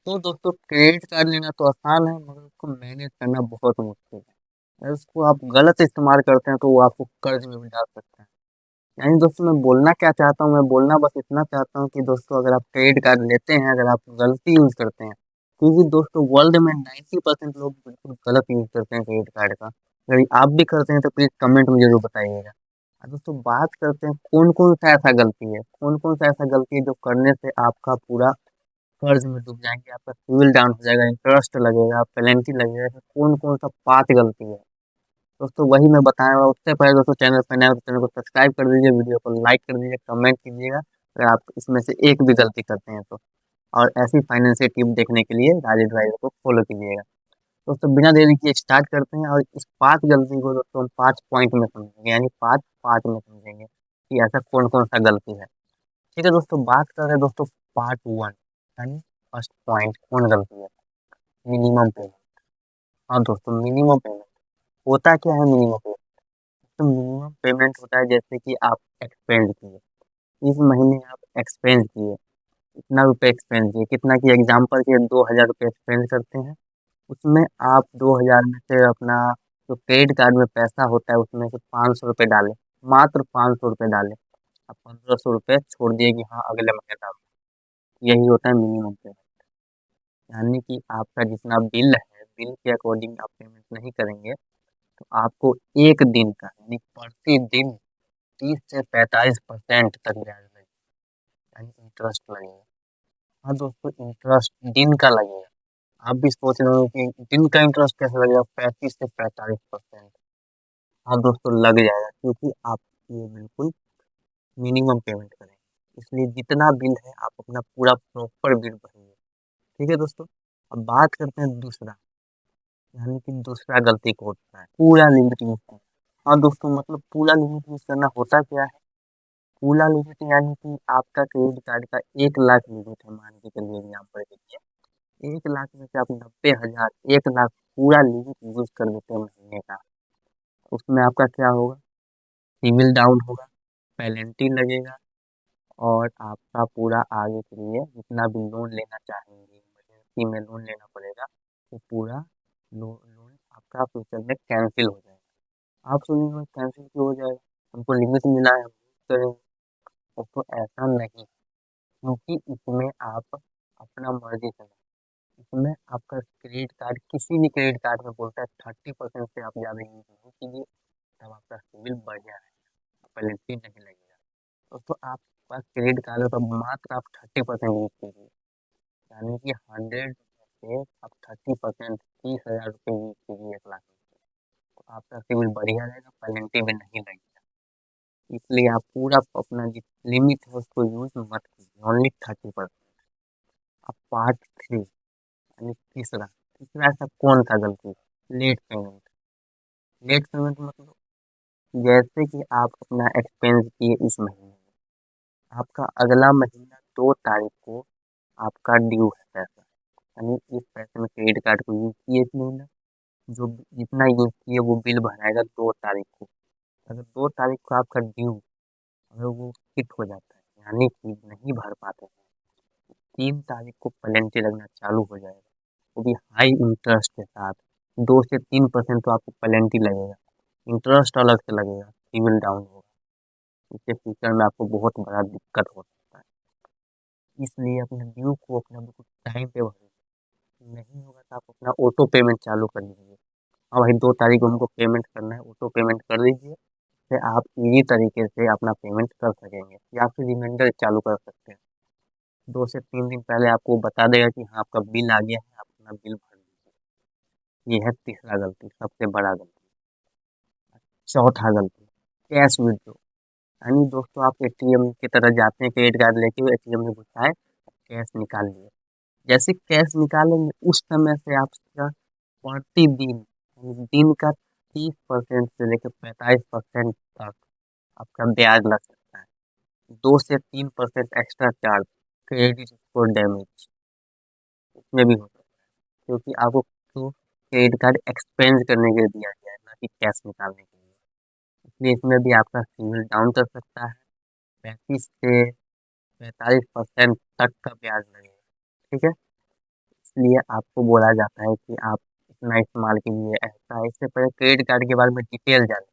तो दोस्तों credit card लेना तो आसान है मगर उसको मैनेज करना बहुत मुश्किल है। अगर उसको आप गलत इस्तेमाल करते हैं तो वो आपको कर्ज में भी डाल सकते हैं। यानी दोस्तों मैं बोलना क्या चाहता हूँ, मैं बोलना बस इतना चाहता हूँ कि दोस्तों अगर आप क्रेडिट कार्ड लेते हैं, अगर आप गलती यूज करते हैं, क्योंकि दोस्तों वर्ल्ड में 90% लोग बिल्कुल गलत यूज करते हैं क्रेडिट कार्ड का। अगर आप भी करते हैं तो प्लीज कमेंट में जरूर बताइएगा। दोस्तों बात करते हैं कौन कौन सा ऐसा गलती है, कौन कौन सा ऐसा गलती है जो करने से आपका पूरा कर्ज में डूब जाएंगे, आपका सिविल डाउन हो जाएगा, इंटरेस्ट लगेगा, पेनल्टी लगेगा। ऐसा कौन कौन सा पांच गलती है दोस्तों, वही मैं बताऊंगा। उससे पहले दोस्तों चैनल पर नए हो तो चैनल को सब्सक्राइब कर दीजिए, वीडियो को लाइक कर दीजिए, कमेंट कीजिएगा अगर आप इसमें से एक भी गलती करते हैं तो। और ऐसी फाइनेंशियल टिप देखने के लिए राजेश भाई को फॉलो कीजिएगा। दोस्तों बिना देरी किए स्टार्ट करते हैं और इस पांच गलती को दोस्तों हम 5 पॉइंट में समझेंगे, यानी पाँच पाँच में समझेंगे कि ऐसा कौन कौन सा गलती है। ठीक है दोस्तों, बात कर रहे हैं दोस्तों पार्ट 1, यानी फर्स्ट पॉइंट कौन गलती है, मिनिमम पेमेंट। हाँ दोस्तों, मिनिमम पेमेंट होता क्या है? मिनिमम पेमेंट तो मिनिमम पेमेंट होता है जैसे कि आप एक्सपेंड किए, इस महीने आप एक्सपेंड किए, इतना रुपए एक्सपेंड किए, कितना की एग्जाम्पल के 2,000 रुपये एक्सपेंड करते हैं, उसमें आप 2,000 में से अपना जो क्रेडिट कार्ड में पैसा होता है उसमें से 500 रुपये डालें, मात्र 500 रुपये डालें। आप 1,500 रुपये छोड़ दिए कि हाँ अगले महीने डालो। यही होता है मिनिमम पेमेंट। यानी कि आपका जितना बिल है, बिल के अकॉर्डिंग आप पेमेंट नहीं करेंगे तो आपको एक दिन का यानी प्रतिदिन 30 से 45% तक ब्याज लगेगा, यानी इंटरेस्ट लगेगा। हाँ दोस्तों, इंटरेस्ट दिन का लगेगा। आप भी सोच रहे हो कि दिन का इंटरेस्ट कैसे लगेगा, 35 से 45%। हाँ दोस्तों लग जाएगा, क्योंकि आप ये बिल्कुल मिनिमम पेमेंट करेंगे, इसलिए जितना बिल है आप अपना पूरा प्रॉपर बिल भरेंगे। ठीक है दोस्तों, अब बात करते हैं दूसरा, यानी कि दूसरा गलती को होता है पूरा लिमिट यूज करना। हाँ दोस्तों, मतलब पूरा लिमिट यूज करना होता क्या है? पूरा लिमिट यानी कि आपका क्रेडिट कार्ड का 1 लाख लिमिट है, मान के चलिए एग्जाम्पल के लिए। 1 लाख में से आप 90,000, 1 लाख पूरा लिमिट यूज कर देते हैं महीने का। उसमें आपका क्या होगा? सिविल डाउन होगा, पेनल्टी लगेगा, और आपका पूरा आगे के लिए जितना भी लोन लेना चाहेंगे, इमरजेंसी में लोन लेना पड़ेगा, वो पूरा लोन आपका फ्यूचर में कैंसिल हो जाएगा। आप सुनिए कैंसिल क्यों हो जाएगा? हमको लिमिट मिला है, हम यूज करेंगे। तो ऐसा नहीं, क्योंकि इसमें आप अपना मर्जी चला, इसमें आपका क्रेडिट कार्ड किसी भी क्रेडिट कार्ड में बोलता है 30% से आप ज़्यादा यूज नहीं कीजिए, तब आपका सिविल बढ़ जाएगा, पेनल्टी नहीं लगेगा। तो आपके पास क्रेडिट कार्ड है तो मात्र आप 30% यूज कीजिए, यानी कि 100 से आप 30%, 30,000 रुपये यूज कीजिए 1 लाख में, तो आपका सिविल बढ़िया रहेगा, पेनल्टी भी नहीं लगेगा। इसलिए आप पूरा अपना जिस लिमिट है उसको यूज मत कीजिए, ओनली 30%। अब पार्ट 3, यानी तीसरा, तीसरा ऐसा कौन सा गलती? Late payment. लेट पेमेंट मतलब जैसे कि आप अपना एक्सपेंस किए इस महीने में, आपका अगला महीना 2 तारीख को आपका ड्यू है पैसा, यानी इस पैसे में क्रेडिट कार्ड को यूज किए इस महीना, जो जितना यूज किए वो बिल भराएगा 2 तारीख को। अगर 2 तारीख को आपका ड्यू, अगर वो हिट हो जाता है यानी कि नहीं भर पाते हैं, 3 तारीख को पेनल्टी लगना चालू हो जाएगा, वो भी हाई इंटरेस्ट के साथ। 2 से 3% तो आपको पेनल्टी लगेगा, इंटरेस्ट अलग से लगेगा, सिविल डाउन होगा, इससे फ्यूचर में आपको बहुत बड़ा दिक्कत हो सकता है। इसलिए अपने ड्यू को अपना बिल्कुल टाइम पे भरिए, नहीं होगा तो आप अपना ऑटो पेमेंट चालू कर दीजिए। हाँ भाई, 2 तारीख को हमको पेमेंट करना है, ऑटो पेमेंट कर दीजिए, फिर आप इजी तरीके से अपना पेमेंट कर सकेंगे, या फिर रिमाइंडर चालू कर सकते हैं। 2 से 3 दिन पहले आपको बता देगा कि हाँ आपका बिल आ गया है, आप अपना बिल भर दीजिए। ये है तीसरा गलती, सबसे बड़ा गलती। चौथा गलती, कैश विड्रॉ। यानी दोस्तों आप एटीएम की तरह जाते हैं, क्रेडिट कार्ड लेके एटीएम में घुसा है, कैश निकाल लिए। जैसे कैश निकालेंगे उस समय से आपका प्रतिदिन, यानी दिन का 30% से लेकर 45% तक आपका ब्याज लग सकता है। 2 से 3% extra charge, credit score damage, इसमें भी हो सकता है, क्योंकि आपको तो क्रेडिट कार्ड एक्सपेंस करने के लिए दिया गया है, ना कि कैश निकालने के लिए। इसलिए इसमें भी आपका सिविल डाउन कर सकता है, 35 से 45% तक का ब्याज लगेगा। ठीक है, इसलिए आपको बोला जाता है कि आप इतना इस्तेमाल कीजिए, ऐसा है। इससे पहले क्रेडिट कार्ड के बारे में डिटेल जानिए।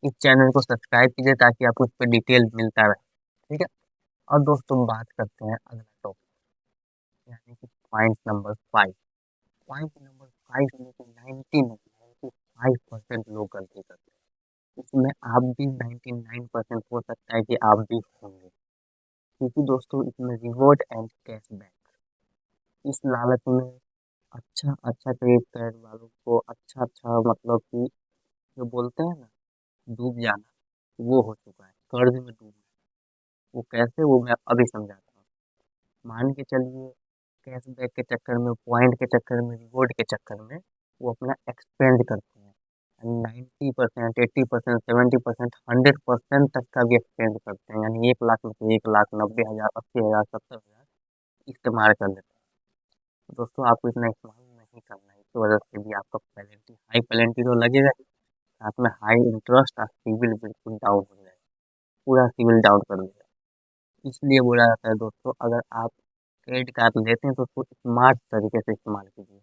इस चैनल को सब्सक्राइब कीजिए ताकि आपको इस पे डिटेल मिलता रहे, ठीक है? और दोस्तों बात करते हैं अगला टॉपिक, यानी कि पॉइंट नंबर 5। पॉइंट नंबर 5 में कि 95% लोग गलती करते हैं। इसमें आप भी 99% हो सकता है कि आप भी होंगे, क्योंकि दोस्तों इसमें रिवॉर्ड एंड कैशबैक, इस लालच में अच्छा अच्छा क्रेडिट कार्ड वालों को अच्छा अच्छा मतलब कि जो बोलते हैं ना डूब जाना, वो हो चुका है, कर्ज में डूबना। वो कैसे, वो मैं अभी समझाता हूँ। मान के चलिए कैशबैक के चक्कर में, पॉइंट के चक्कर में, रिवॉर्ड के चक्कर में वो अपना एक्सपेंड करते हैं। 90%, 80%, 70%, 100% तक का भी एक्सपेंड करते हैं, यानी 1 लाख रुपये, 1,90,000, 80,000, 70,000 इस्तेमाल कर लेते हैं। तो दोस्तों आपको इतना इस्तेमाल नहीं करना है, इस वजह से भी आपका पेनल्टी, हाई पेनल्टी तो लगेगा ही, साथ में हाई इंटरेस्ट और सिविल बिल्कुल डाउन हो जाएगा, पूरा सिविल डाउन कर देगा। इसलिए बोला जाता है दोस्तों, अगर आप क्रेडिट कार्ड लेते हैं तो उसको स्मार्ट तरीके से इस्तेमाल कीजिए,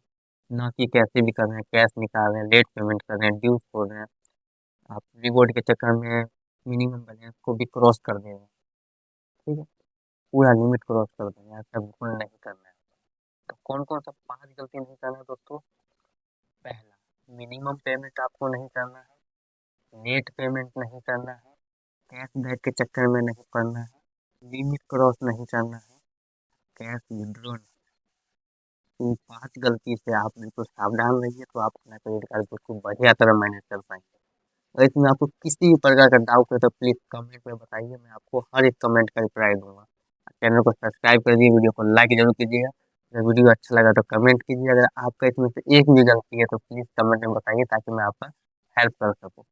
ना कि कैसे भी कर रहे हैं, कैश निकाल रहे हैं, लेट पेमेंट कर रहे हैं, ड्यूज छोड़ रहे हैं, आप रिवॉर्ड के चक्कर में मिनिमम बैलेंस को भी क्रॉस कर दे रहे हैं, ठीक है? पूरा लिमिट क्रॉस कर दे रहे हैं, ऐसा बिल्कुल नहीं करना है। तो कौन कौन सा 5 गलती नहीं करना है दोस्तों? पहला, मिनिमम पेमेंट आपको नहीं करना है, लेट पेमेंट नहीं करना है, कैशबैक के चक्कर में नहीं पड़ना है, लिमिट क्रॉस नहीं करना है, कैश विड्रॉ। इन 5 गलती से आप बिल्कुल सावधान रहिए, तो आप अपना क्रेडिट कार्ड बिल्कुल बढ़िया तरह मैनेज कर पाएँगे। अगर इसमें आपको किसी भी प्रकार का डाउट है तो प्लीज़ कमेंट में बताइए, मैं आपको हर एक कमेंट का रिप्लाई दूँगा। चैनल को सब्सक्राइब कर दीजिए, वीडियो को लाइक ज़रूर कीजिएगा। अगर वीडियो अच्छा लगा तो कमेंट कीजिए, अगर आपका इसमें से एक भी गलती है तो प्लीज़ कमेंट में बताइए ताकि मैं आपका हेल्प कर सकूँ।